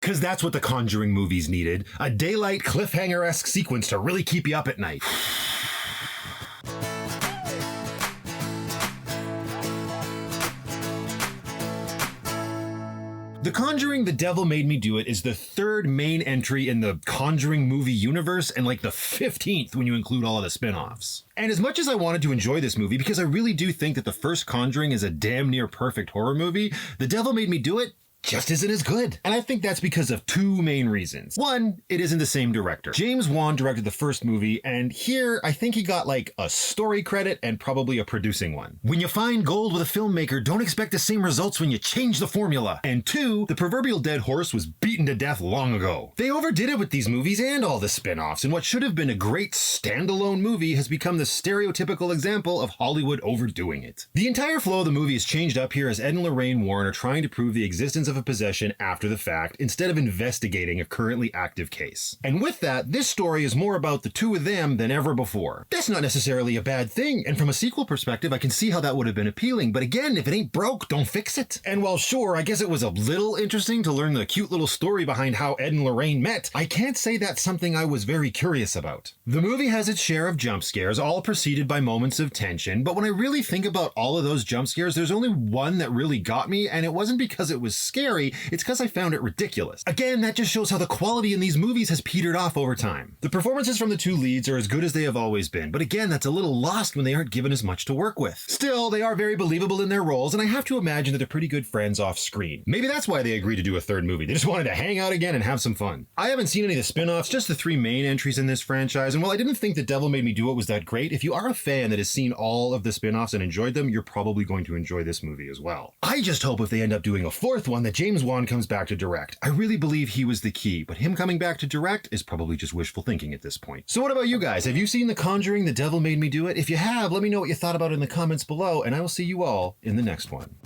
Because that's what the Conjuring movies needed. A daylight cliffhanger-esque sequence to really keep you up at night. The Conjuring, The Devil Made Me Do It is the third main entry in the Conjuring movie universe and like the 15th when you include all of the spin-offs. And as much as I wanted to enjoy this movie, because I really do think that the first Conjuring is a damn near perfect horror movie, The Devil Made Me Do It just isn't as good. And I think that's because of two main reasons. One, it isn't the same director. James Wan directed the first movie, and here I think he got like a story credit and probably a producing one. When you find gold with a filmmaker, don't expect the same results when you change the formula. And two, the proverbial dead horse was beaten to death long ago. They overdid it with these movies and all the spin-offs, and what should have been a great standalone movie has become the stereotypical example of Hollywood overdoing it. The entire flow of the movie is changed up here as Ed and Lorraine Warren are trying to prove the existence of a possession after the fact instead of investigating a currently active case. And with that, this story is more about the two of them than ever before. That's not necessarily a bad thing, and from a sequel perspective, I can see how that would have been appealing, but again, if it ain't broke, don't fix it. And while sure, I guess it was a little interesting to learn the cute little story behind how Ed and Lorraine met, I can't say that's something I was very curious about. The movie has its share of jump scares, all preceded by moments of tension, but when I really think about all of those jump scares, there's only one that really got me, and it wasn't because it was scary, it's because I found it ridiculous. Again, that just shows how the quality in these movies has petered off over time. The performances from the two leads are as good as they have always been, but again, that's a little lost when they aren't given as much to work with. Still, they are very believable in their roles, and I have to imagine that they're pretty good friends off screen. Maybe that's why they agreed to do a third movie. They just wanted to hang out again and have some fun. I haven't seen any of the spin-offs, just the three main entries in this franchise, and while I didn't think The Devil Made Me Do It was that great, if you are a fan that has seen all of the spin-offs and enjoyed them, you're probably going to enjoy this movie as well. I just hope if they end up doing a fourth one that James Wan comes back to direct. I really believe he was the key, but him coming back to direct is probably just wishful thinking at this point. So what about you guys? Have you seen The Conjuring, The Devil Made Me Do It? If you have, let me know what you thought about it in the comments below, and I will see you all in the next one.